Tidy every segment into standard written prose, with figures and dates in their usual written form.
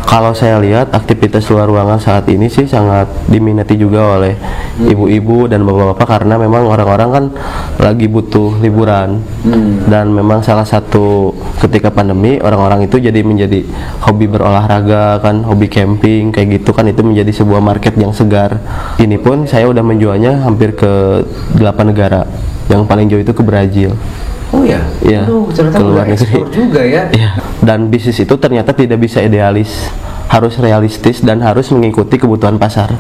Kalau saya lihat aktivitas luar ruangan saat ini sih sangat diminati juga oleh ibu-ibu dan bapak-bapak karena memang orang-orang kan lagi butuh liburan. Dan memang salah satu ketika pandemi orang-orang itu jadi menjadi hobi berolahraga kan, hobi camping kayak gitu kan, itu menjadi sebuah market yang segar. Ini pun saya udah menjualnya hampir ke 8 negara. Yang paling jauh itu ke Brazil. Oh ya? Iya. Ternyata Keluar udah ekspor juga ya? Iya. Dan bisnis itu ternyata tidak bisa idealis, harus realistis dan harus mengikuti kebutuhan pasar.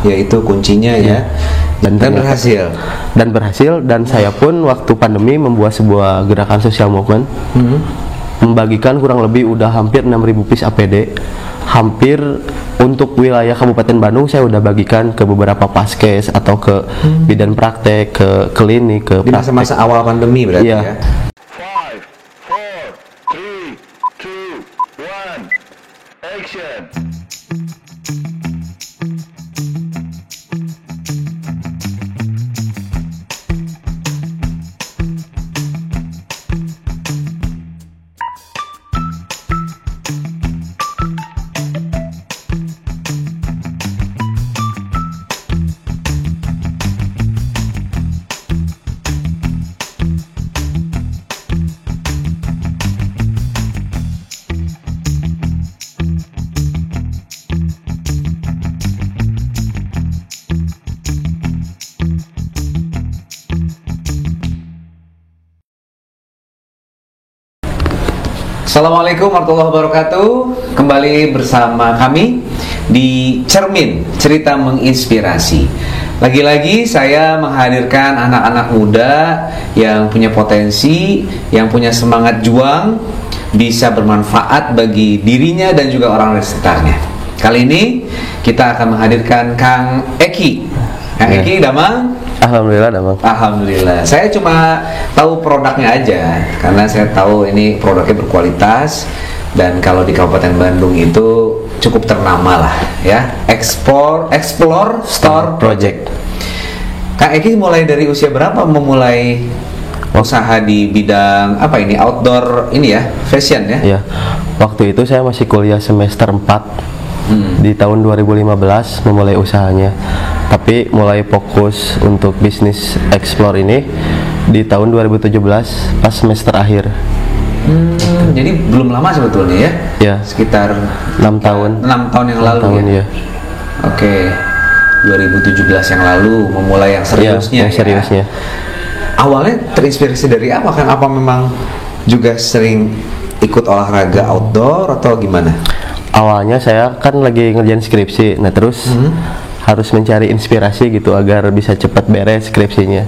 Ya itu kuncinya ya. Dan berhasil. Dan berhasil, dan saya pun waktu pandemi membuat sebuah gerakan social movement, membagikan kurang lebih udah hampir 6.000 piece APD. Hampir untuk wilayah Kabupaten Bandung saya udah bagikan ke beberapa paskes atau ke bidan praktek, ke klinik, ke Di masa-masa awal pandemi berarti Iya. ya? 5, 4, 3, 2, 1, action! Assalamualaikum warahmatullahi wabarakatuh. Kembali bersama kami di Cermin, cerita menginspirasi. Lagi-lagi saya menghadirkan anak-anak muda yang punya potensi, yang punya semangat juang, bisa bermanfaat bagi dirinya dan juga orang di sekitarnya. Kali ini kita akan menghadirkan Kang Eki. Kang Eki, Damang? Alhamdulillah, Damang. Alhamdulillah. Saya cuma tahu produknya aja karena saya tahu ini produknya berkualitas dan kalau di Kabupaten Bandung itu cukup ternama lah ya. Explore Store Project. Kang Eki mulai dari usia berapa memulai usaha di bidang apa ini, outdoor ini ya, fashion ya? Iya. Waktu itu saya masih kuliah semester 4. Di tahun 2015 memulai usahanya. Tapi mulai fokus untuk bisnis explore ini di tahun 2017 pas semester akhir. Jadi belum lama sebetulnya ya? Ya. Sekitar 6 tahun. 6 tahun yang 6 lalu tahun ya? ya. Oke. 2017 yang lalu memulai yang seriusnya. Yang seriusnya. Awalnya terinspirasi dari apa kan? Apa memang juga sering ikut olahraga outdoor atau gimana? Awalnya saya kan lagi ngerjain skripsi, nah terus harus mencari inspirasi gitu agar bisa cepat beres skripsinya.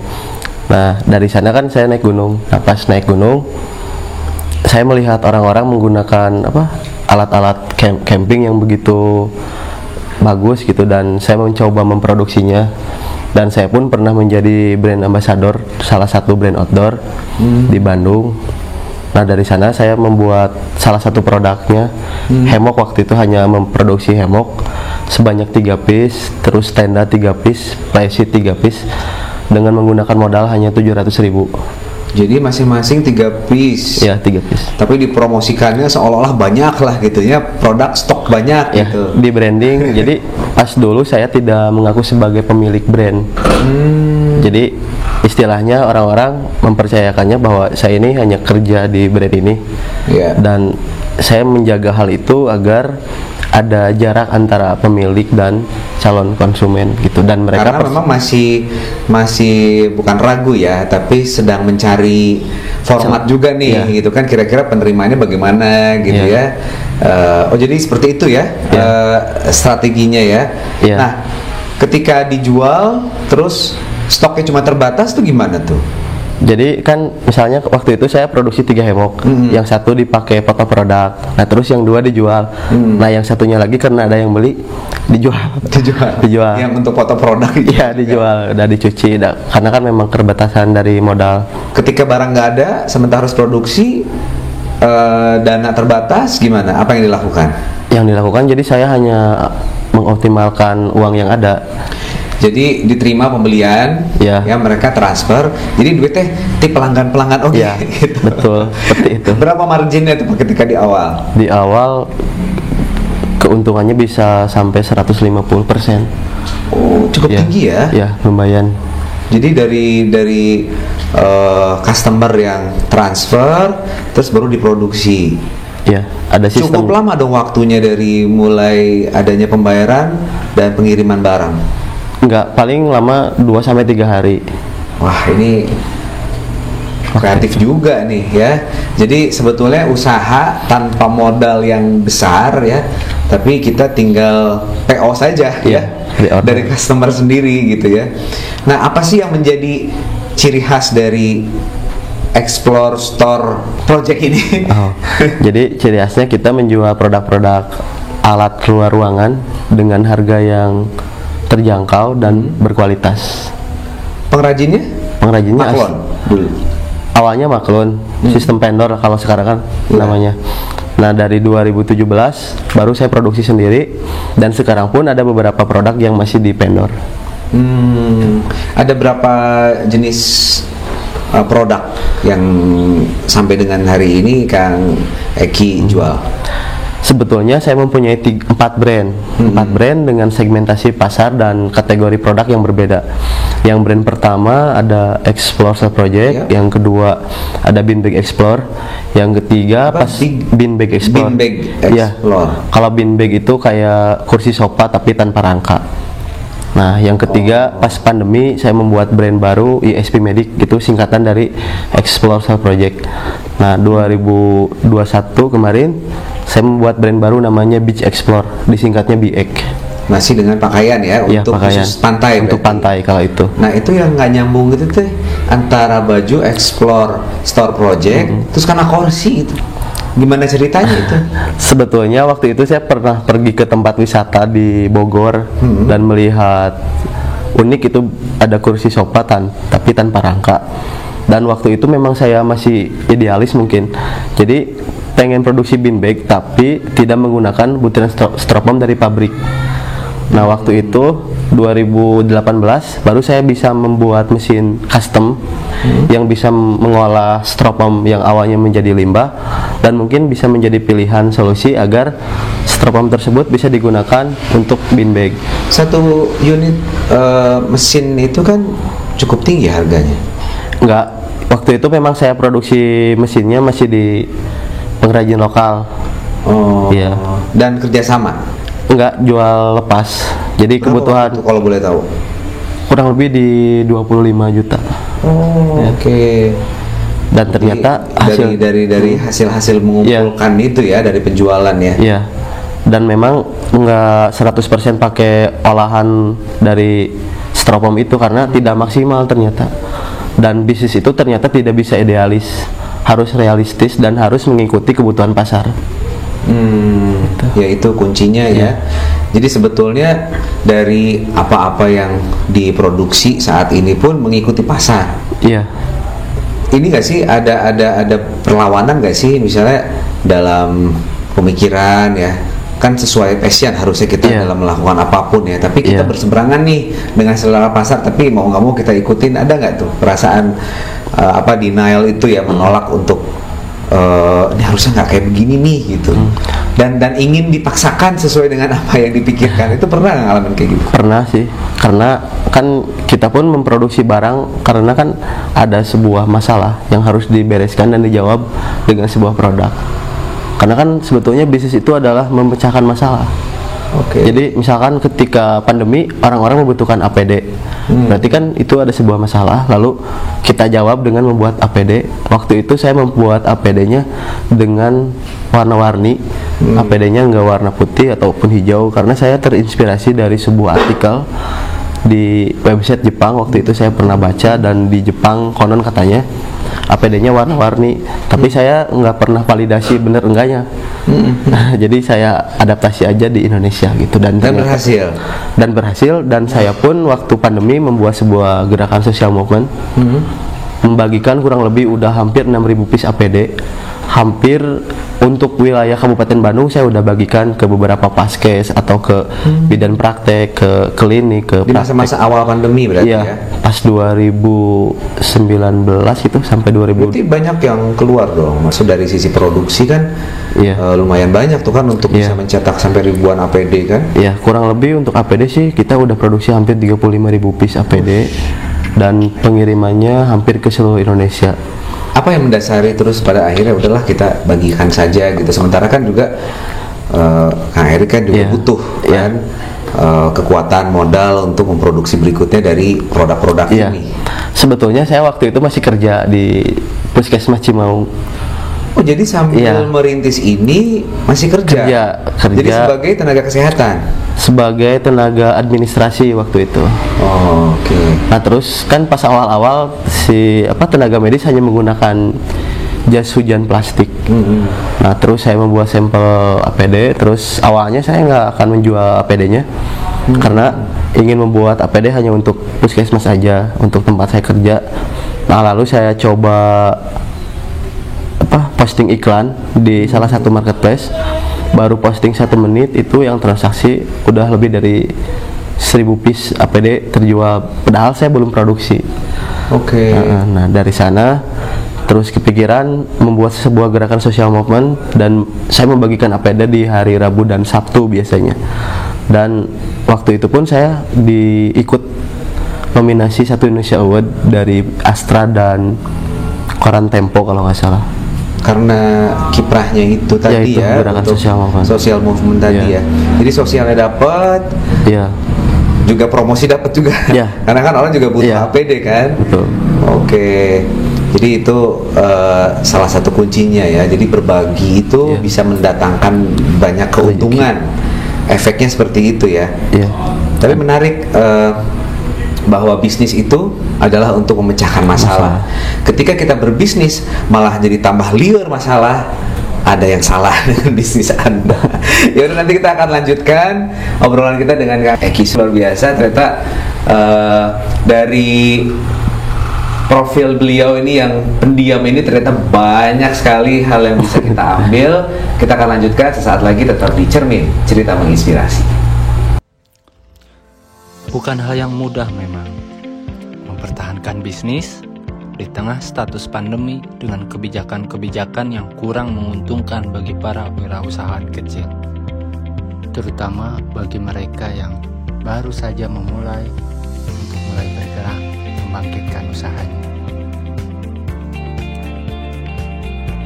Nah dari sana kan saya naik gunung. Nah pas naik gunung, saya melihat orang-orang menggunakan alat-alat camping yang begitu bagus gitu, dan saya mencoba memproduksinya. Dan saya pun pernah menjadi brand ambassador salah satu brand outdoor di Bandung. Nah dari sana saya membuat salah satu produknya, hemok. Waktu itu hanya memproduksi hemok sebanyak 3 piece, terus tenda 3 piece, playseat 3 piece dengan menggunakan modal hanya 700.000. Jadi masing-masing 3 piece. Ya, 3 piece. Tapi dipromosikannya seolah-olah banyak lah gitu ya, produk stok banyak Ya, gitu. di branding. Jadi pas dulu saya tidak mengaku sebagai pemilik brand. Jadi istilahnya orang-orang mempercayakannya bahwa saya ini hanya kerja di brand ini. Iya. Dan saya menjaga hal itu agar ada jarak antara pemilik dan calon konsumen gitu, dan mereka Karena memang masih bukan ragu ya, tapi sedang mencari format juga nih gitu kan, kira-kira penerimaannya bagaimana gitu ya. Oh jadi seperti itu ya, strateginya ya. Nah ketika dijual terus stoknya cuma terbatas tuh gimana tuh? Jadi kan misalnya waktu itu saya produksi 3 hemok, yang satu dipakai foto produk, nah terus yang 2 dijual, nah yang satunya lagi karena ada yang beli dijual. Yang untuk foto produk iya dijual, udah dicuci, karena kan memang keterbatasan dari modal. Ketika barang nggak ada, sementara harus produksi, dana terbatas, gimana? Apa yang dilakukan? Yang dilakukan jadi saya hanya mengoptimalkan uang yang ada. Jadi diterima pembelian, Ya. ya mereka transfer. Jadi duitnya tip pelanggan-pelanggan oke. Ya, Gitu. betul, seperti itu. Berapa marginnya tuh Pak, ketika di awal? Di awal keuntungannya bisa sampai 150%. Oh, cukup Ya, tinggi ya. Ya, lumayan. Jadi dari customer yang transfer, terus baru diproduksi. Ya, ada sistem. Cukup lama dong waktunya dari mulai adanya pembayaran dan pengiriman barang. Enggak, paling lama 2 sampai 3 hari. Wah, ini kreatif juga nih ya. Jadi sebetulnya usaha tanpa modal yang besar ya, tapi kita tinggal PO saja Iya, ya reorder. dari customer sendiri gitu ya. Nah, apa sih yang menjadi ciri khas dari Explore Store Project ini? Oh, jadi ciri khasnya kita menjual produk-produk alat keluar ruangan dengan harga yang terjangkau dan berkualitas. Pengrajinnya? Pengrajinnya Maklon dulu. awalnya Maklon, sistem vendor kalau sekarang kan Iya. namanya. Nah, dari 2017 baru saya produksi sendiri, dan sekarang pun ada beberapa produk yang masih di vendor. Ada berapa jenis produk yang sampai dengan hari ini Kang Eki jual? Sebetulnya saya mempunyai 4 brand, 4 brand dengan segmentasi pasar dan kategori produk yang berbeda. Yang brand pertama ada Explore Store Project, Ya. yang kedua ada Beanbag Explore, yang ketiga Apa? Beanbag Explore. Beanbag Iya. Explore. Kalau beanbag itu kayak kursi sofa tapi tanpa rangka. Nah, yang ketiga pas pandemi saya membuat brand baru ISP Medic, gitu singkatan dari Explore Store Project. Nah, 2021 kemarin saya membuat brand baru namanya Beach Explore, disingkatnya BX. Masih dengan pakaian ya, Iya, untuk pakaian. khusus pantai. Untuk berarti. pantai kalau itu. Nah, itu yang nggak nyambung gitu teh antara baju Explore Store Project terus karena kursi itu. Gimana ceritanya itu? Sebetulnya waktu itu saya pernah pergi ke tempat wisata di Bogor dan melihat unik itu ada kursi sofa tapi tanpa rangka. Dan waktu itu memang saya masih idealis mungkin. Jadi pengen produksi beanbag tapi tidak menggunakan butiran styrofoam dari pabrik. Nah, waktu itu 2018 baru saya bisa membuat mesin custom yang bisa mengolah styrofoam yang awalnya menjadi limbah, dan mungkin bisa menjadi pilihan solusi agar styrofoam tersebut bisa digunakan untuk beanbag. Satu unit mesin itu kan cukup tinggi harganya. Enggak, waktu itu memang saya produksi mesinnya masih di pengrajin lokal. Oh. Iya. Dan kerjasama. Enggak jual lepas. Jadi Berapa kebutuhan waktu itu kalau boleh tahu? kurang lebih di 25 juta. Oh, oke. Dan ternyata Jadi dari hasil mengumpulkan itu ya, dari penjualan ya. Iya. Dan memang nggak 100% pakai olahan dari styrofoam itu karena tidak maksimal ternyata. Dan bisnis itu ternyata tidak bisa idealis, harus realistis dan harus mengikuti kebutuhan pasar. Ya itu kuncinya ya. Jadi sebetulnya dari apa-apa yang diproduksi saat ini pun mengikuti pasar. Iya. Ini nggak sih ada perlawanan nggak sih misalnya dalam pemikiran ya, kan sesuai passion harusnya kita Iya. dalam melakukan apapun ya, tapi kita Iya. berseberangan nih dengan selera pasar, tapi mau nggak mau kita ikutin. Ada nggak tuh perasaan denial itu ya, menolak untuk ini harusnya nggak kayak begini nih gitu, dan ingin dipaksakan sesuai dengan apa yang dipikirkan. Itu pernah nggak ngalamin kayak gitu? Pernah sih, karena kan kita pun memproduksi barang karena kan ada sebuah masalah yang harus dibereskan dan dijawab dengan sebuah produk. Karena kan sebetulnya bisnis itu adalah memecahkan masalah. Oke. Jadi misalkan ketika pandemi orang-orang membutuhkan APD, berarti kan itu ada sebuah masalah, lalu kita jawab dengan membuat APD. Waktu itu saya membuat APD-nya dengan warna-warni, APD-nya nggak warna putih ataupun hijau, karena saya terinspirasi dari sebuah artikel di website Jepang. Waktu itu saya pernah baca, dan di Jepang konon katanya APD-nya warna-warni, tapi saya nggak pernah validasi bener enggaknya. Jadi saya adaptasi aja di Indonesia gitu, dan ternyata- berhasil. dan saya pun waktu pandemi membuat sebuah gerakan social movement, membagikan kurang lebih udah hampir 6.000 piece APD hampir untuk wilayah Kabupaten Bandung saya udah bagikan ke beberapa paskes atau ke bidan praktek, ke klinik, ke Di masa-masa awal pandemi berarti iya, ya. pas 2019 itu sampai 2000. Berarti banyak yang keluar dong. Maksud dari sisi produksi kan Iya. lumayan banyak tuh kan untuk Iya. bisa mencetak sampai ribuan APD kan. Ya, kurang lebih untuk APD sih kita udah produksi hampir 35.000 piece APD dan pengirimannya hampir ke seluruh Indonesia. Apa yang mendasari terus pada akhirnya udahlah kita bagikan saja gitu. Sementara kan juga Kang Erik kan juga Iya. butuh Iya. kan kekuatan modal untuk memproduksi berikutnya dari produk-produk Iya. ini. Sebetulnya saya waktu itu masih kerja di Puskesmas Cimaung. Oh, jadi sambil Iya. merintis ini masih kerja. Kerja. Jadi sebagai tenaga kesehatan. Sebagai tenaga administrasi waktu itu. Oh, oke. Nah, terus kan pas awal-awal tenaga medis hanya menggunakan jas hujan plastik. Nah, terus saya membuat sampel APD. Terus awalnya saya nggak akan menjual APD-nya karena ingin membuat APD hanya untuk puskesmas aja, untuk tempat saya kerja. Nah, lalu saya coba posting iklan di salah satu marketplace. Baru posting 1 menit itu yang transaksi udah lebih dari 1000 piece APD terjual. Padahal saya belum produksi. Oke. Nah, dari sana terus kepikiran membuat sebuah gerakan social movement dan saya membagikan APD di hari Rabu dan Sabtu biasanya. Dan waktu itu pun saya ikut nominasi 1 Indonesia Award dari Astra dan Koran Tempo kalau nggak salah. Karena kiprahnya itu tadi itu, ya, gerakan untuk social movement. tadi Iya. ya. Jadi sosialnya dapat, Iya. juga promosi dapat juga. Iya. Karena kan orang juga butuh Iya. APD kan. Betul. Oke. Jadi itu salah satu kuncinya ya. Jadi berbagi itu Iya. bisa mendatangkan banyak keuntungan. Efeknya seperti itu ya. Iya. Tapi menarik bahwa bisnis itu adalah untuk memecahkan masalah. Ketika kita berbisnis malah jadi tambah liar masalah, ada yang salah dengan bisnis Anda. Ya udah, nanti kita akan lanjutkan obrolan kita dengan Kang Eki. Luar biasa ternyata dari profil beliau ini yang pendiam ini ternyata banyak sekali hal yang bisa kita ambil. Kita akan lanjutkan sesaat lagi, tetap di Cermin, cerita menginspirasi. Bukan hal yang mudah memang mempertahankan bisnis di tengah status pandemi dengan kebijakan-kebijakan yang kurang menguntungkan bagi para wirausahaan kecil, terutama bagi mereka yang baru saja memulai untuk mulai bergerak membangkitkan usahanya.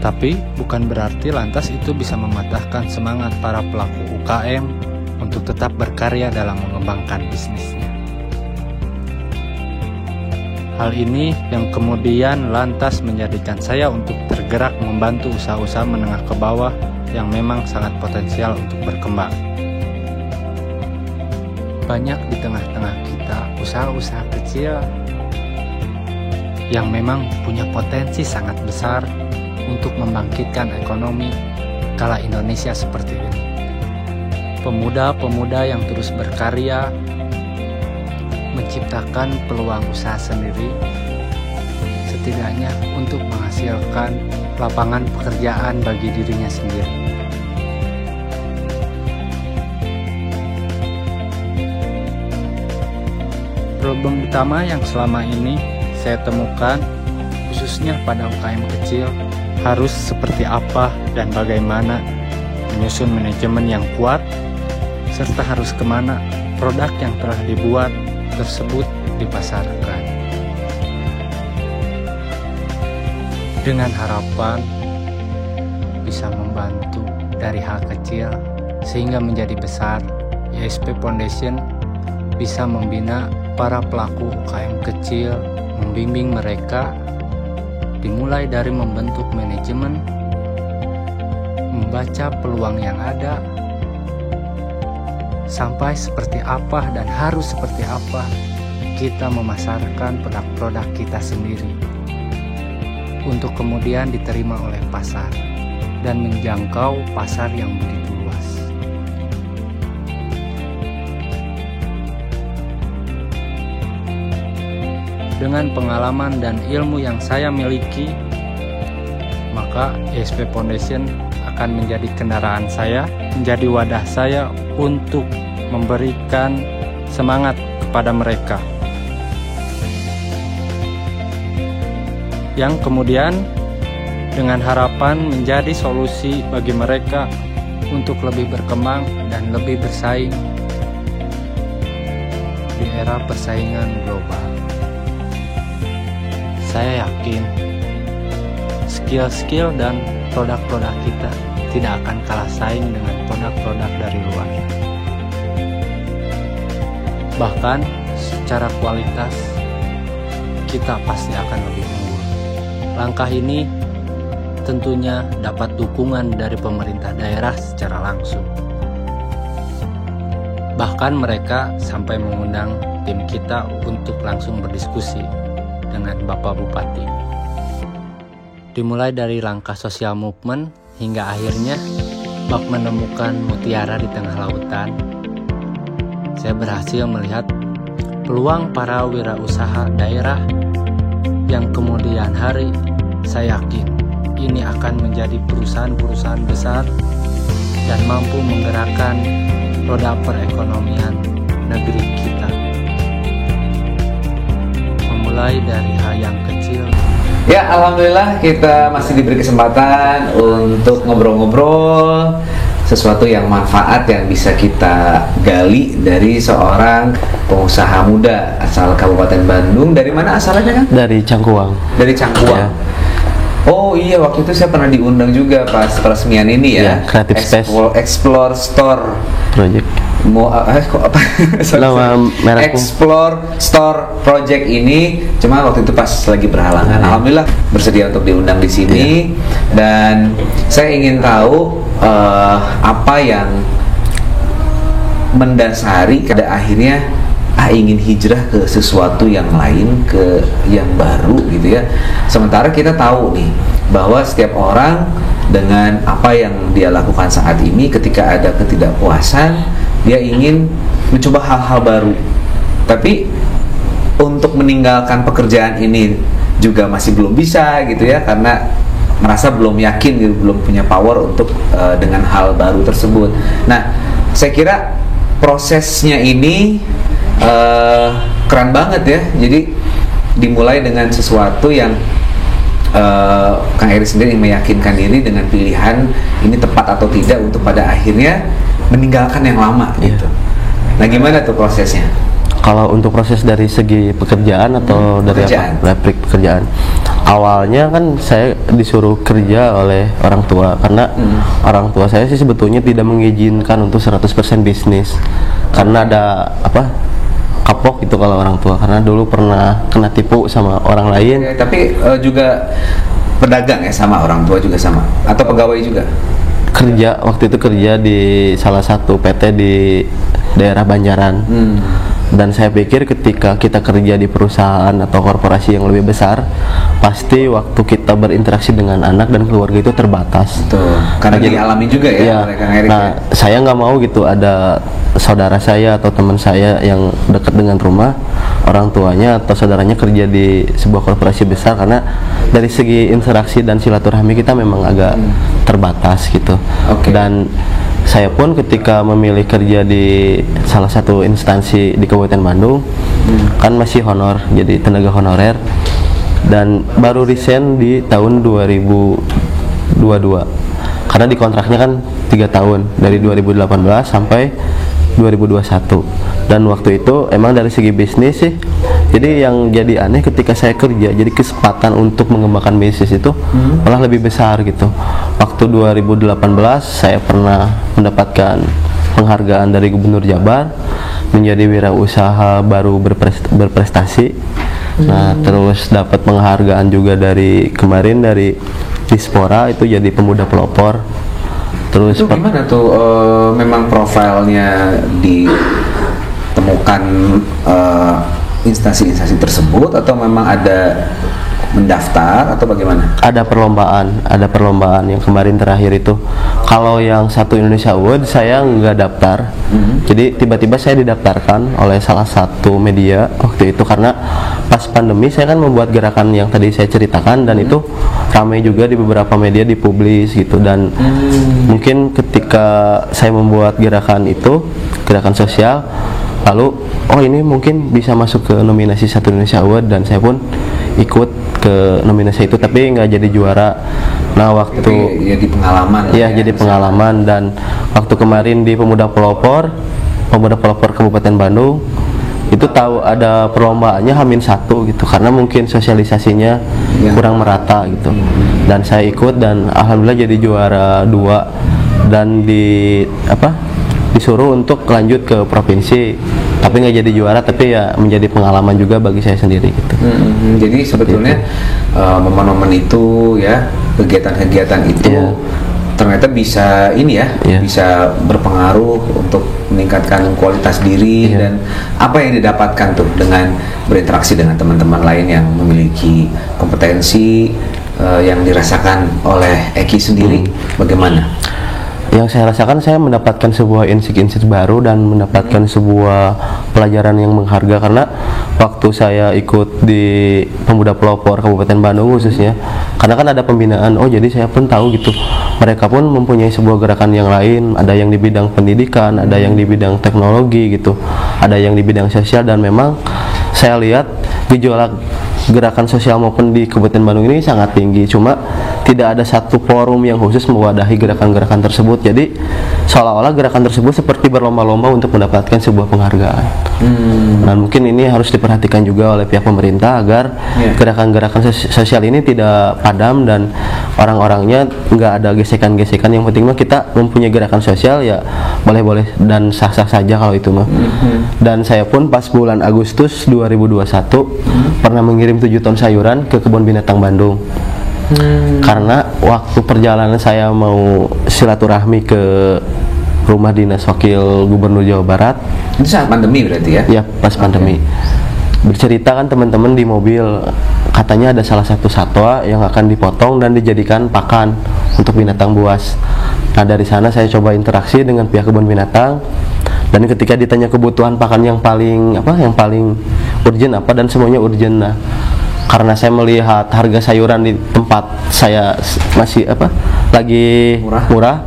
Tapi bukan berarti lantas itu bisa mematahkan semangat para pelaku UKM untuk tetap berkarya dalam mengembangkan bisnisnya. Hal ini yang kemudian lantas menjadikan saya untuk tergerak membantu usaha-usaha menengah ke bawah yang memang sangat potensial untuk berkembang. Banyak di tengah-tengah kita usaha-usaha kecil yang memang punya potensi sangat besar untuk membangkitkan ekonomi kala Indonesia seperti ini. Pemuda-pemuda yang terus berkarya menciptakan peluang usaha sendiri, setidaknya untuk menghasilkan lapangan pekerjaan bagi dirinya sendiri. Problem utama yang selama ini saya temukan, khususnya pada UKM kecil, harus seperti apa dan bagaimana menyusun manajemen yang kuat, serta harus kemana produk yang telah dibuat tersebut dipasarkan. Dengan harapan bisa membantu dari hal kecil sehingga menjadi besar, ISP Foundation bisa membina para pelaku UKM kecil, membimbing mereka dimulai dari membentuk manajemen, membaca peluang yang ada, sampai seperti apa dan harus seperti apa kita memasarkan produk-produk kita sendiri untuk kemudian diterima oleh pasar dan menjangkau pasar yang begitu luas. Dengan pengalaman dan ilmu yang saya miliki, maka maka ESP Foundation akan menjadi kendaraan saya, menjadi wadah saya untuk memberikan semangat kepada mereka, yang kemudian dengan harapan menjadi solusi bagi mereka untuk lebih berkembang dan lebih bersaing di era persaingan global. Saya yakin skill-skill dan produk-produk kita tidak akan kalah saing dengan produk-produk dari luar. Bahkan secara kualitas kita pasti akan lebih unggul. Langkah ini tentunya dapat dukungan dari pemerintah daerah secara langsung. Bahkan mereka sampai mengundang tim kita untuk langsung berdiskusi dengan Bapak Bupati. Dimulai dari langkah sosial movement hingga akhirnya bak menemukan mutiara di tengah lautan. Saya berhasil melihat peluang para wirausaha daerah yang kemudian hari saya yakin ini akan menjadi perusahaan-perusahaan besar dan mampu menggerakkan roda perekonomian negeri kita. Memulai dari hal yang kecil. Ya, alhamdulillah kita masih diberi kesempatan untuk ngobrol-ngobrol sesuatu yang manfaat yang bisa kita gali dari seorang pengusaha muda asal Kabupaten Bandung. Dari mana asalnya, Kang? Dari Cangkuang. Dari Cangkuang. Ya. Oh iya, waktu itu saya pernah diundang juga pas peresmian ini ya. Creative Space Explore Store Project. Mau kok apa? Nama merek Explore Store Project ini, cuma waktu itu pas lagi berhalangan. Alhamdulillah bersedia untuk diundang di sini, dan saya ingin tahu apa yang mendasari pada akhirnya ingin hijrah ke sesuatu yang lain, ke yang baru gitu ya. Sementara kita tahu nih bahwa setiap orang dengan apa yang dia lakukan saat ini, ketika ada ketidakpuasan, dia ingin mencoba hal-hal baru. Tapi untuk meninggalkan pekerjaan ini juga masih belum bisa gitu ya, karena merasa belum yakin gitu, belum punya power untuk dengan hal baru tersebut. Nah, saya kira prosesnya ini keren banget ya. Jadi dimulai dengan sesuatu yang Kang Eri sendiri meyakinkan diri dengan pilihan ini tepat atau tidak untuk pada akhirnya meninggalkan yang lama gitu. Nah, gimana tuh prosesnya? Kalau untuk proses dari segi pekerjaan atau dari pekerjaan. replik pekerjaan, awalnya kan saya disuruh kerja oleh orang tua, karena orang tua saya sih sebetulnya tidak mengizinkan untuk 100% bisnis, karena ada kapok gitu kalau orang tua, karena dulu pernah kena tipu sama orang lain. Tapi juga pedagang ya, sama orang tua juga sama, atau pegawai juga? Kerja, waktu itu kerja di salah satu PT di daerah Banjaran. Dan saya pikir ketika kita kerja di perusahaan atau korporasi yang lebih besar, pasti waktu kita berinteraksi dengan anak dan keluarga itu terbatas. Tuh, karena jadi alami juga ya, mereka Erik. Nah, saya nggak mau gitu ada saudara saya atau teman saya yang dekat dengan rumah, orang tuanya atau saudaranya kerja di sebuah korporasi besar, karena dari segi interaksi dan silaturahmi kita memang agak terbatas gitu. Dan saya pun ketika memilih kerja di salah satu instansi di Kabupaten Bandung, kan masih honor, jadi tenaga honorer, dan baru resign di tahun 2022 karena di kontraknya kan 3 tahun dari 2018 sampai 2021. Dan waktu itu emang dari segi bisnis sih, jadi yang jadi aneh ketika saya kerja, jadi kesempatan untuk mengembangkan bisnis itu malah lebih besar gitu. Waktu 2018 saya pernah mendapatkan penghargaan dari Gubernur Jabar menjadi wirausaha baru berprestasi. Nah, terus dapat penghargaan juga dari kemarin dari Dispora, itu jadi pemuda pelopor. Terus itu gimana tuh, memang profilnya ditemukan instansi-instansi tersebut, atau memang ada mendaftar atau bagaimana? Ada perlombaan yang kemarin terakhir itu. Kalau yang satu Indonesia Award saya nggak daftar, jadi tiba-tiba saya didaftarkan oleh salah satu media waktu itu karena pas pandemi saya kan membuat gerakan yang tadi saya ceritakan dan itu ramai juga di beberapa media dipublis gitu dan mungkin ketika saya membuat gerakan itu, gerakan sosial, lalu oh ini mungkin bisa masuk ke nominasi satu Indonesia Award dan saya pun ikut ke nominasi itu tapi nggak jadi juara. Nah waktu jadi pengalaman ya jadi pengalaman dan waktu kemarin di Pemuda Pelopor Kabupaten Bandung itu tahu ada perlombaannya H-1 gitu karena mungkin sosialisasinya kurang merata gitu dan saya ikut dan alhamdulillah jadi juara 2 dan disuruh untuk lanjut ke provinsi tapi nggak jadi juara tapi ya menjadi pengalaman juga bagi saya sendiri gitu. Jadi sebetulnya momen-momen itu ya kegiatan-kegiatan itu ternyata bisa bisa berpengaruh untuk meningkatkan kualitas diri dan apa yang didapatkan tuh dengan berinteraksi dengan teman-teman lain yang memiliki kompetensi yang dirasakan oleh Eki sendiri bagaimana? Yang saya rasakan saya mendapatkan sebuah insight baru dan mendapatkan sebuah pelajaran yang mengharga karena waktu saya ikut di Pemuda Pelopor Kabupaten Bandung khususnya karena kan ada pembinaan jadi saya pun tahu gitu mereka pun mempunyai sebuah gerakan yang lain, ada yang di bidang pendidikan, ada yang di bidang teknologi gitu, ada yang di bidang sosial dan memang saya lihat gejolak gerakan sosial maupun di Kabupaten Bandung ini sangat tinggi, cuma tidak ada satu forum yang khusus mewadahi gerakan-gerakan tersebut. Jadi seolah-olah gerakan tersebut seperti berlomba-lomba untuk mendapatkan sebuah penghargaan. Dan mungkin ini harus diperhatikan juga oleh pihak pemerintah agar gerakan-gerakan sosial ini tidak padam dan orang-orangnya nggak ada gesekan-gesekan. Yang penting mah kita mempunyai gerakan sosial ya boleh-boleh dan sah-sah saja kalau itu mah. Dan saya pun pas bulan Agustus 2021 pernah mengirim 7 ton sayuran ke kebun binatang Bandung. Karena waktu perjalanan saya mau silaturahmi ke rumah dinas wakil gubernur Jawa Barat itu saat pandemi berarti ya? Ya pas pandemi. Bercerita kan teman-teman di mobil katanya ada salah satu satwa yang akan dipotong dan dijadikan pakan untuk binatang buas. Nah dari sana saya coba interaksi dengan pihak kebun binatang dan ketika ditanya kebutuhan pakan yang paling urgent apa dan semuanya urgent. Nah karena saya melihat harga sayuran di tempat saya masih lagi murah,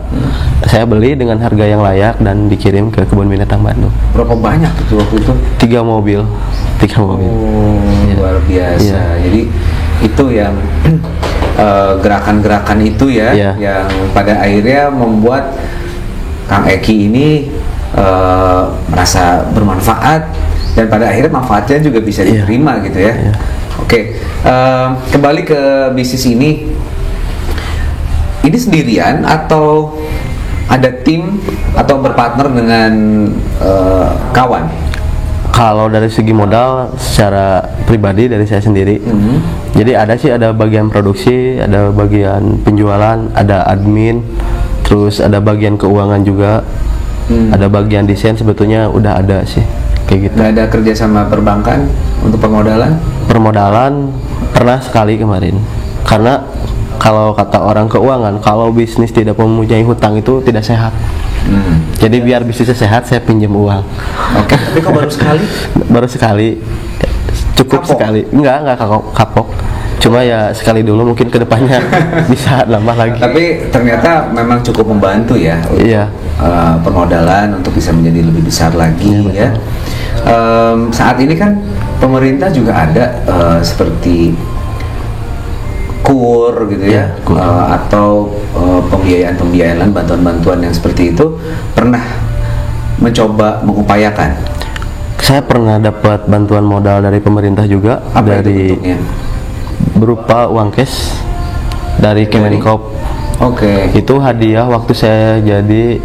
saya beli dengan harga yang layak dan dikirim ke kebun binatang Bandung. Berapa banyak itu waktu itu? 3 mobil. Oh, luar biasa. Jadi itu yang gerakan-gerakan itu yang pada akhirnya membuat Kang Eki ini merasa bermanfaat dan pada akhirnya manfaatnya juga bisa diterima gitu ya. Oke, kembali ke bisnis ini sendirian atau ada tim atau berpartner dengan kawan? Kalau dari segi modal secara pribadi dari saya sendiri. Jadi ada bagian produksi, ada bagian penjualan, ada admin, terus ada bagian keuangan juga, ada bagian desain sebetulnya udah ada sih. Kayak gitu. Nggak ada kerja sama perbankan untuk permodalan? Permodalan pernah sekali kemarin. Karena kalau kata orang keuangan, kalau bisnis tidak mempunyai hutang itu tidak sehat. Jadi biar bisnisnya sehat, saya pinjam uang. Oke. Tapi kok baru sekali? Baru sekali. Cukup kapok? Sekali. Enggak kapok. Cuma ya sekali dulu, mungkin kedepannya bisa nambah lagi. Tapi ternyata memang cukup membantu ya untuk permodalan untuk bisa menjadi lebih besar lagi ya. Saat ini kan pemerintah juga ada seperti KUR gitu ya, atau pembiayaan bantuan-bantuan yang seperti itu pernah mencoba mengupayakan. Saya pernah dapat bantuan modal dari pemerintah juga. Apa dari itu bentuknya? Berupa uang cash dari Kemenkop. Oke. Itu hadiah waktu saya jadi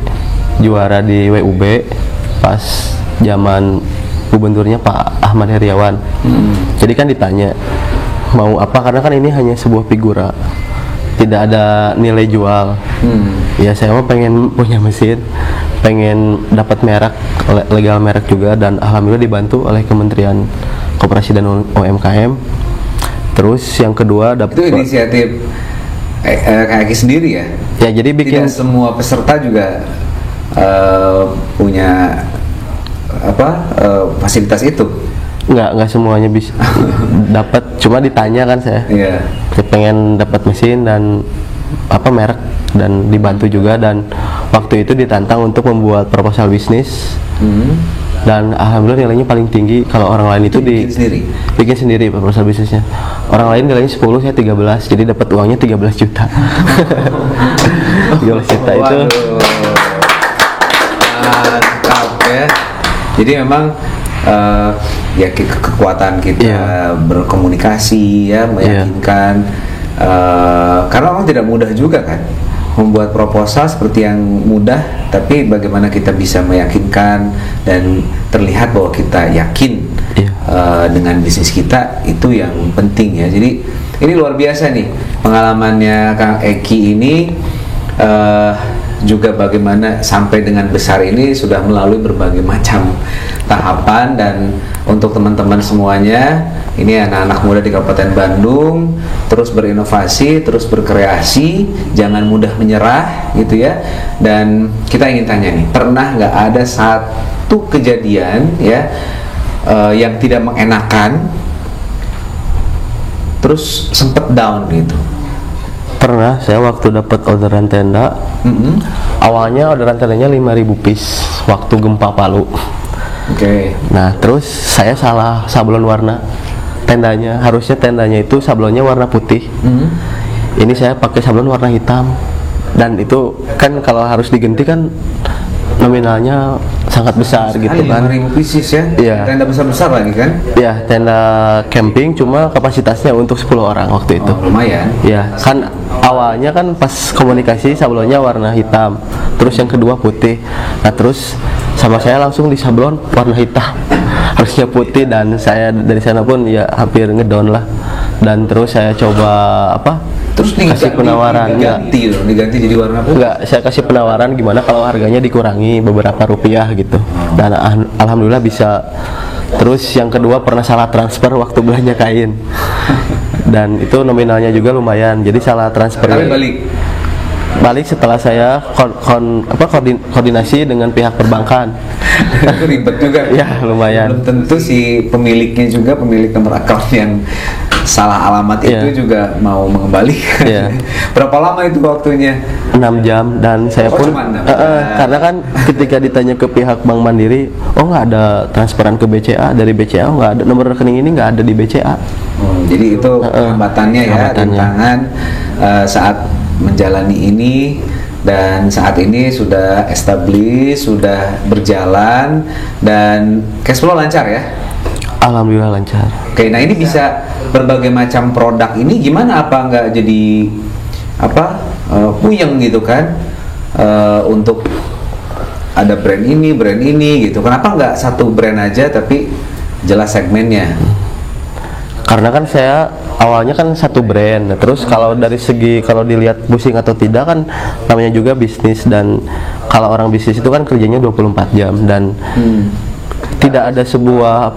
juara di WUB pas zaman gubernurnya Pak Ahmad Heriawan. Jadi kan ditanya mau apa, karena kan ini hanya sebuah figura, tidak ada nilai jual. Ya saya mah pengen punya mesin, pengen dapat merek, legal merek juga, dan alhamdulillah dibantu oleh Kementerian Koperasi dan UMKM. Terus yang kedua Itu dapat inisiatif Kak Eki sendiri ya? ya, jadi bikin Tidak semua peserta juga punya fasilitas itu. nggak semuanya bisa dapat, cuma ditanya kan saya. Iya. Saya pengen dapat mesin dan merek, dan dibantu juga, dan waktu itu ditantang untuk membuat proposal bisnis. Dan alhamdulillah nilainya paling tinggi. Kalau orang lain itu bikin sendiri proposal bisnisnya. Orang lain nilainya 10, saya 13, jadi dapat uangnya 13 juta. 13 juta itu. Mantap ya. Jadi memang ya kekuatan kita berkomunikasi ya, meyakinkan. Karena memang tidak mudah juga kan membuat proposal seperti yang mudah, tapi bagaimana kita bisa meyakinkan dan terlihat bahwa kita yakin dengan bisnis kita, itu yang penting ya. Jadi ini luar biasa nih pengalamannya Kang Eki ini, juga bagaimana sampai dengan besar ini sudah melalui berbagai macam tahapan. Dan untuk teman-teman semuanya, ini anak-anak muda di Kabupaten Bandung, terus berinovasi, terus berkreasi, jangan mudah menyerah gitu ya. Dan kita ingin tanya nih, pernah nggak ada satu kejadian ya yang tidak mengenakan, terus sempet down gitu? Pernah, saya waktu dapat orderan tenda. Awalnya orderan tendanya 5.000 piece waktu gempa Palu. Oke. Nah, terus saya salah sablon warna tendanya. Harusnya tendanya itu sablonnya warna putih. Ini saya pakai sablon warna hitam. Dan itu kan kalau harus diganti kan nominalnya sangat besar gitu kan. 5.000 pieces ya? Iya. Tenda besar-besar lagi kan? Ya, tenda camping, cuma kapasitasnya untuk 10 orang waktu itu. Oh, lumayan. Ya, kan awalnya kan pas komunikasi sablonnya warna hitam, terus yang kedua putih. Nah, terus sama saya langsung di sablon warna hitam, harusnya putih, dan saya dari sana pun ya hampir ngedown lah. Dan terus saya coba Terus kasih penawaran, diganti jadi warna putih? enggak, saya kasih penawaran gimana kalau harganya dikurangi beberapa rupiah gitu. Dan alhamdulillah bisa. Terus yang kedua pernah salah transfer waktu belanja kain. Dan itu nominalnya juga lumayan. Jadi salah transfer. Kali balik setelah saya koordinasi dengan pihak perbankan. Itu ribet juga. Ya, lumayan. Belum tentu si pemiliknya juga, pemilik nomor account yang salah alamat itu juga mau mengembalikan. Berapa lama itu waktunya? 6 jam. Dan saya pun cuma 6 karena kan ketika ditanya ke pihak Bank Mandiri, oh nggak ada transferan ke BCA, dari BCA nggak ada, nomor rekening ini nggak ada di BCA. Jadi itu hambatannya ya, rintangan saat menjalani ini. Dan saat ini sudah established, sudah berjalan, dan cash flow lancar ya? Alhamdulillah lancar. Oke, nah ini bisa berbagai macam produk ini gimana, apa nggak jadi puyeng gitu kan, untuk ada brand ini gitu. Kenapa nggak satu brand aja tapi jelas segmennya? Karena kan saya awalnya kan satu brand. Nah, terus kalau dari segi kalau dilihat pusing atau tidak kan namanya juga bisnis, dan kalau orang bisnis itu kan kerjanya 24 jam dan tidak ada sebuah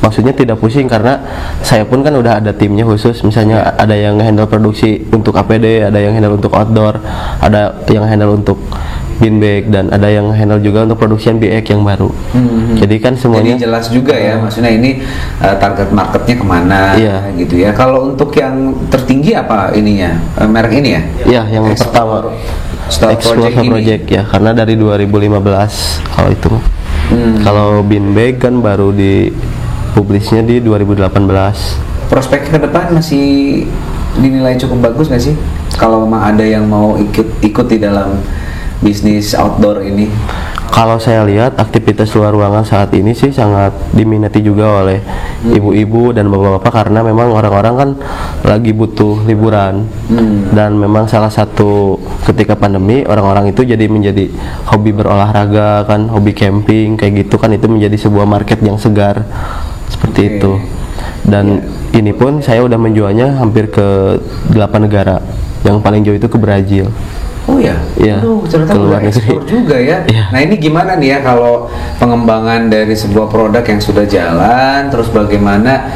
maksudnya tidak pusing, karena saya pun kan udah ada timnya khusus. Misalnya ada yang handle produksi untuk APD, ada yang handle untuk outdoor, ada yang handle untuk bin bag, dan ada yang handle juga untuk produksi BX yang baru. Jadi kan semuanya jadi jelas juga ya, maksudnya ini target marketnya kemana gitu ya. Kalau untuk yang tertinggi apa ininya, merek ini ya? Iya, yang pertama Explore Project ya, karena dari 2015 kalau itu. Kalau bin bag kan baru dipublisnya di 2018. Prospek ke depan masih dinilai cukup bagus nggak sih? Kalau memang ada yang mau ikut di dalam bisnis outdoor ini? Kalau saya lihat aktivitas luar ruangan saat ini sih sangat diminati juga oleh ibu-ibu dan bapak-bapak, karena memang orang-orang kan lagi butuh liburan. Dan memang salah satu ketika pandemi orang-orang itu menjadi hobi berolahraga kan, hobi camping kayak gitu kan, itu menjadi sebuah market yang segar seperti itu. Dan ini pun saya udah menjualnya hampir ke 8 negara. Yang paling jauh itu ke Brazil. Oh ya, Iya, aduh, ternyata ke luar udah ekspor negeri. juga ya. Iya. Nah ini gimana nih ya kalau pengembangan dari sebuah produk yang sudah jalan, terus bagaimana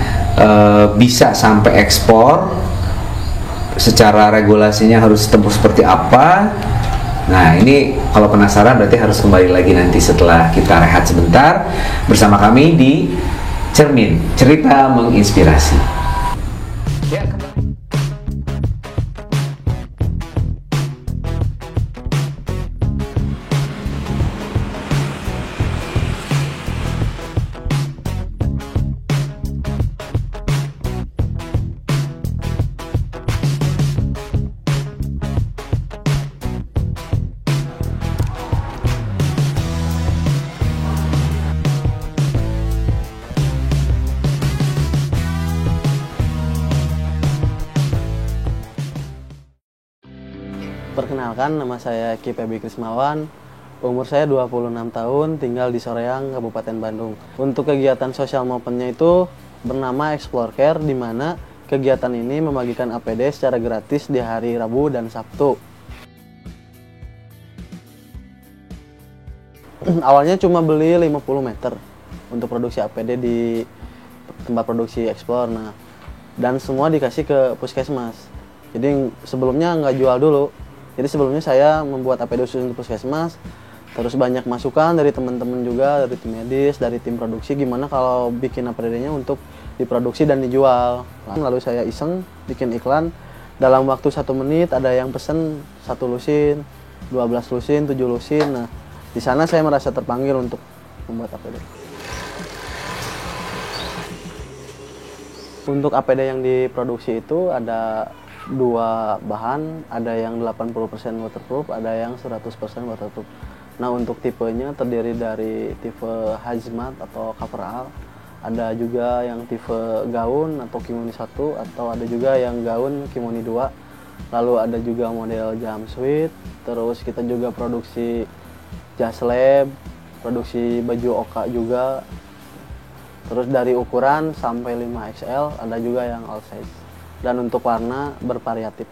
bisa sampai ekspor, secara regulasinya harus tembus seperti apa? Nah ini kalau penasaran berarti harus kembali lagi nanti setelah kita rehat sebentar bersama kami di Cermin, Cerita Menginspirasi. Ya, kembali. Perkenalkan, nama saya Ki Pebi Krismawan. Umur saya 26 tahun, tinggal di Soreang, Kabupaten Bandung. Untuk kegiatan sosial maupunnya itu bernama Explore Care, di mana kegiatan ini membagikan APD secara gratis di hari Rabu dan Sabtu. Awalnya cuma beli 50 meter untuk produksi APD di tempat produksi Explore. Nah, dan semua dikasih ke puskesmas. Jadi sebelumnya nggak jual dulu. Jadi sebelumnya saya membuat APD khusus untuk puskesmas, terus banyak masukan dari teman-teman juga, dari tim medis, dari tim produksi, gimana kalau bikin APD-nya untuk diproduksi dan dijual. Lalu saya iseng bikin iklan, dalam waktu 1 menit ada yang pesen 1 lusin, 12 lusin, 7 lusin. Nah, di sana saya merasa terpanggil untuk membuat APD. Untuk APD yang diproduksi itu ada 2 bahan, ada yang 80% waterproof, ada yang 100% waterproof. Nah, untuk tipenya terdiri dari tipe hazmat atau coverall, ada juga yang tipe gaun atau kimoni 1, atau ada juga yang gaun kimoni 2. Lalu ada juga model jumpsuit, terus kita juga produksi jas lab, produksi baju oka juga. Terus dari ukuran sampai 5XL, ada juga yang all size. Dan untuk warna bervariatif.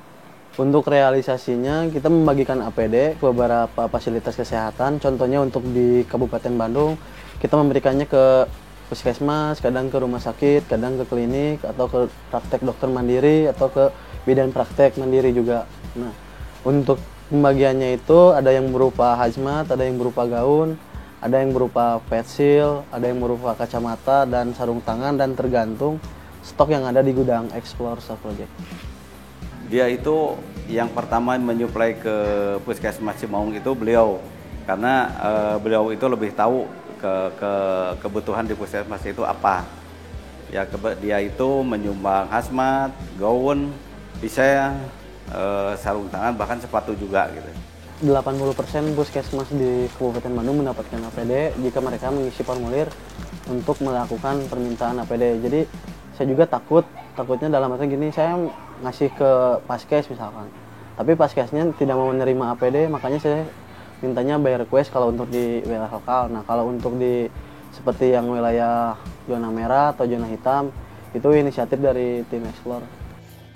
Untuk realisasinya kita membagikan APD ke beberapa fasilitas kesehatan. Contohnya untuk di Kabupaten Bandung kita memberikannya ke puskesmas, kadang ke rumah sakit, kadang ke klinik, atau ke praktek dokter mandiri, atau ke bidan praktek mandiri juga. Nah, untuk pembagiannya itu ada yang berupa hazmat, ada yang berupa gaun, ada yang berupa face shield, ada yang berupa kacamata dan sarung tangan, dan tergantung stok yang ada di gudang Explore Self Project. Dia itu yang pertama menyuplai ke Puskesmas Cimaung itu beliau, karena beliau itu lebih tahu kebutuhan di puskesmas itu apa. Ya, dia itu menyumbang hazmat, gaun, pisau, sarung tangan, bahkan sepatu juga gitu. 80% puskesmas di Kabupaten Bandung mendapatkan APD jika mereka mengisi formulir untuk melakukan permintaan APD. Jadi saya juga takutnya dalam arti gini, saya ngasih ke paskes misalkan, tapi paskesnya tidak mau menerima APD, makanya saya mintanya by request kalau untuk di wilayah lokal. Nah, kalau untuk di seperti yang wilayah zona merah atau zona hitam, itu inisiatif dari tim Explore.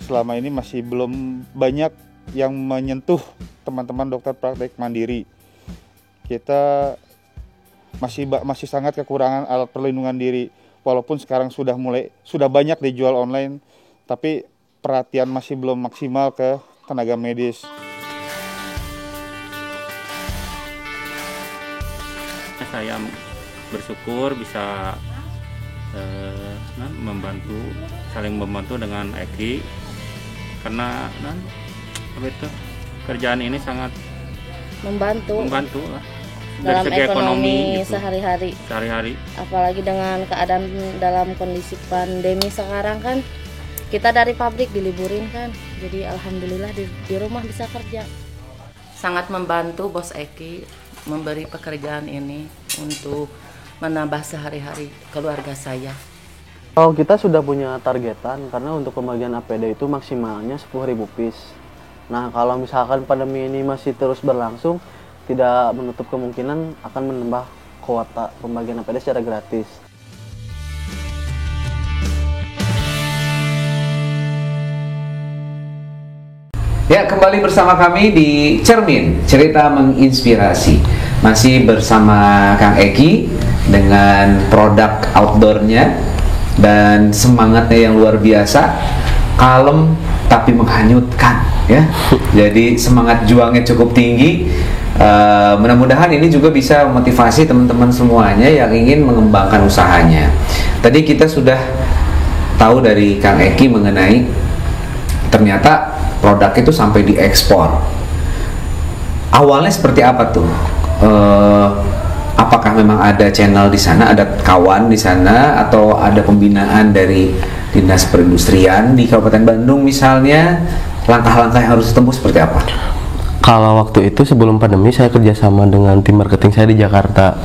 Selama ini masih belum banyak yang menyentuh teman-teman dokter praktek mandiri. Kita masih sangat kekurangan alat perlindungan diri. Walaupun sekarang sudah banyak dijual online, tapi perhatian masih belum maksimal ke tenaga medis. Saya bersyukur bisa saling membantu dengan Eki, karena kerjaan ini sangat membantu lah. Dalam dari segi ekonomi gitu. sehari-hari. Apalagi dengan keadaan dalam kondisi pandemi sekarang kan, kita dari pabrik diliburin kan, jadi alhamdulillah di rumah bisa kerja. Sangat membantu Bos Eki memberi pekerjaan ini untuk menambah sehari-hari keluarga saya. Kalau kita sudah punya targetan, karena untuk pembagian APD itu maksimalnya 10.000 piece. Nah, kalau misalkan pandemi ini masih terus berlangsung, tidak menutup kemungkinan akan menambah kuota pembagian APD secara gratis. Ya, kembali bersama kami di Cermin, cerita menginspirasi. Masih bersama Kang Eki dengan produk outdoornya dan semangatnya yang luar biasa, kalem tapi menghanyutkan ya. Jadi semangat juangnya cukup tinggi. Mudah-mudahan ini juga bisa memotivasi teman-teman semuanya yang ingin mengembangkan usahanya. Tadi kita sudah tahu dari Kang Eki mengenai ternyata produk itu sampai diekspor. Awalnya seperti apa tuh? Apakah memang ada channel di sana, ada kawan di sana, atau ada pembinaan dari Dinas Perindustrian di Kabupaten Bandung misalnya? Langkah-langkah yang harus ditempuh seperti apa? Kalau waktu itu sebelum pandemi saya kerjasama dengan tim marketing saya di Jakarta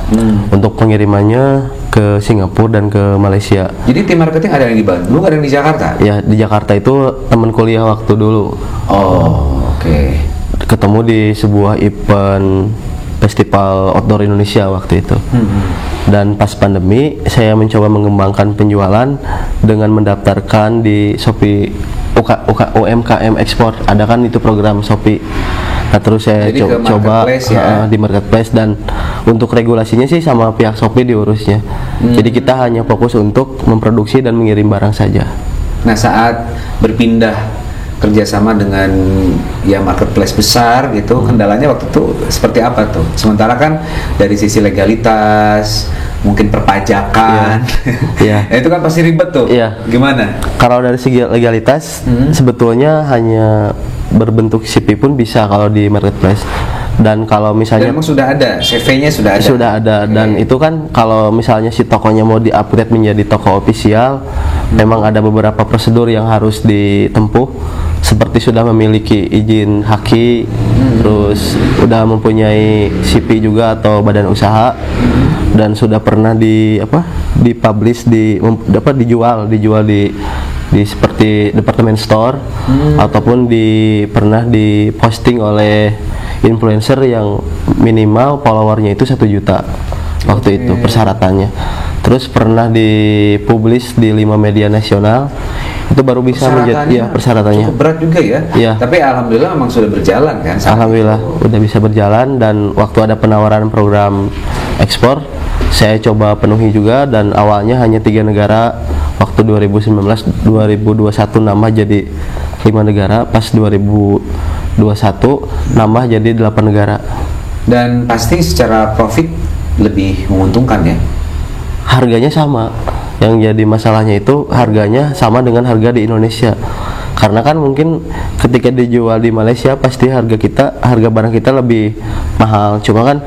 untuk pengirimannya ke Singapura dan ke Malaysia. Jadi tim marketing ada yang di Bandung, ada yang di Jakarta? Ya, di Jakarta itu teman kuliah waktu dulu. Oh, oke. Ketemu di sebuah event festival outdoor Indonesia waktu itu. Dan pas pandemi saya mencoba mengembangkan penjualan dengan mendaftarkan di Shopee UMKM Export. Ada kan itu program Shopee. Nah, terus saya coba ya? Di marketplace, dan untuk regulasinya sih sama pihak Shopee diurusnya. Jadi kita hanya fokus untuk memproduksi dan mengirim barang saja. Nah, saat berpindah kerjasama dengan ya marketplace besar gitu, kendalanya waktu itu seperti apa tuh? Sementara kan dari sisi legalitas, mungkin perpajakan, ya. Itu kan pasti ribet tuh. Gimana? Kalau dari segi legalitas, sebetulnya hanya berbentuk CP pun bisa kalau di marketplace. Dan kalau misalnya memang sudah ada CV-nya sudah ada. Dan itu kan kalau misalnya si tokonya mau di-upgrade menjadi toko official, memang ada beberapa prosedur yang harus ditempuh, seperti sudah memiliki izin haki, terus udah mempunyai CP juga atau badan usaha, dan sudah pernah dipublish dijual di seperti department store, ataupun pernah diposting oleh influencer yang minimal followernya itu 1 juta waktu itu persyaratannya. Terus pernah dipublish di 5 media nasional, itu baru bisa menjadi persyaratannya. Cukup berat juga ya. Tapi alhamdulillah memang sudah berjalan kan. Alhamdulillah udah bisa berjalan, dan waktu ada penawaran program ekspor saya coba penuhi juga, dan awalnya hanya 3 negara. Waktu 2019-2021 nambah jadi 5 negara, pas 2021 nambah jadi 8 negara. Dan pasti secara profit lebih menguntungkan ya? Harganya sama. Yang jadi masalahnya itu harganya sama dengan harga di Indonesia. Karena kan mungkin ketika dijual di Malaysia pasti harga barang kita lebih mahal. Cuma kan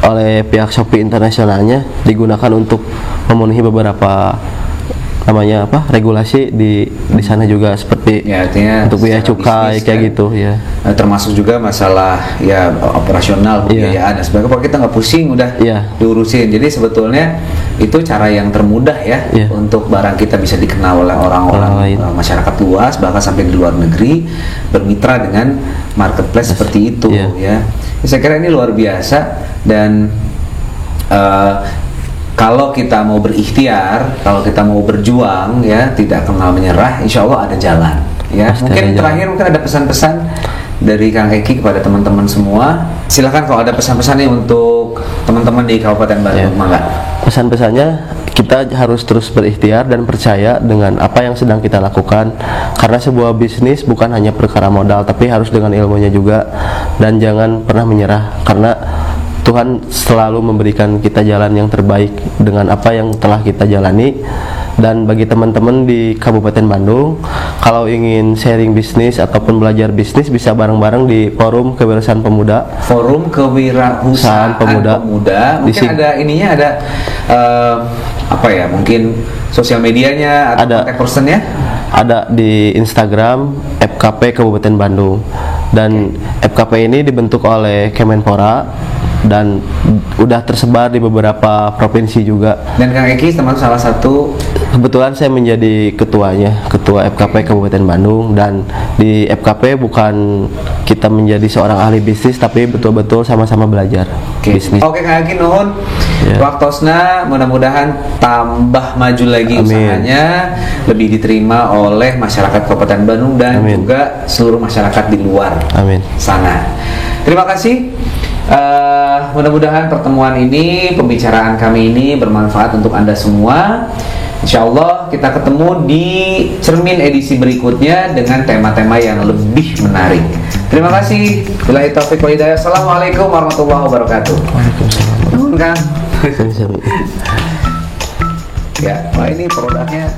oleh pihak Shopee internasionalnya digunakan untuk memenuhi beberapa regulasi di sana juga, seperti ya, artinya untuk biaya cukai kayak kan, gitu ya. Termasuk juga masalah ya operasional, pembiayaan dan sebagainya. Kalau kita nggak pusing udah diurusin. Jadi sebetulnya itu cara yang termudah ya untuk barang kita bisa dikenal oleh orang-orang masyarakat luas, bahkan sampai di luar negeri, bermitra dengan marketplace seperti itu ya. Saya kira ini luar biasa, dan kalau kita mau berikhtiar, kalau kita mau berjuang ya, tidak kenal menyerah, insya Allah ada jalan ya. Mungkin terakhir ada pesan-pesan dari Kang Eki kepada teman-teman semua. Silakan kalau ada pesan-pesan nih untuk teman-teman di Kabupaten Bandung. Pesan-pesannya, kita harus terus berikhtiar dan percaya dengan apa yang sedang kita lakukan, karena sebuah bisnis bukan hanya perkara modal, tapi harus dengan ilmunya juga. Dan jangan pernah menyerah, karena Tuhan selalu memberikan kita jalan yang terbaik dengan apa yang telah kita jalani. Dan bagi teman-teman di Kabupaten Bandung, kalau ingin sharing bisnis ataupun belajar bisnis, bisa bareng-bareng di Forum Kewirausahaan Pemuda. Forum Kewirausahaan Pemuda. Mungkin ada ininya, ada mungkin sosial medianya atau contact personnya? Ada di Instagram FKP Kabupaten Bandung. Dan FKP ini dibentuk oleh Kemenpora dan udah tersebar di beberapa provinsi juga. Dan Kang Eki termasuk salah satu Kebetulan saya menjadi ketuanya, ketua FKP Kabupaten Bandung, dan di FKP bukan kita menjadi seorang ahli bisnis, tapi betul-betul sama-sama belajar bisnis. Oke Kang Aki nuhun. Waktosna mudah-mudahan tambah maju lagi usahanya, lebih diterima oleh masyarakat Kabupaten Bandung dan juga seluruh masyarakat di luar sana. Terima kasih. Mudah-mudahan pertemuan ini, pembicaraan kami ini bermanfaat untuk Anda semua. Insya Allah kita ketemu di Cermin edisi berikutnya dengan tema-tema yang lebih menarik. Terima kasih. Billahi taufiq wal hidayah. Assalamualaikum warahmatullahi wabarakatuh. Waalaikumsalam. Kang. Ya, wah ini produknya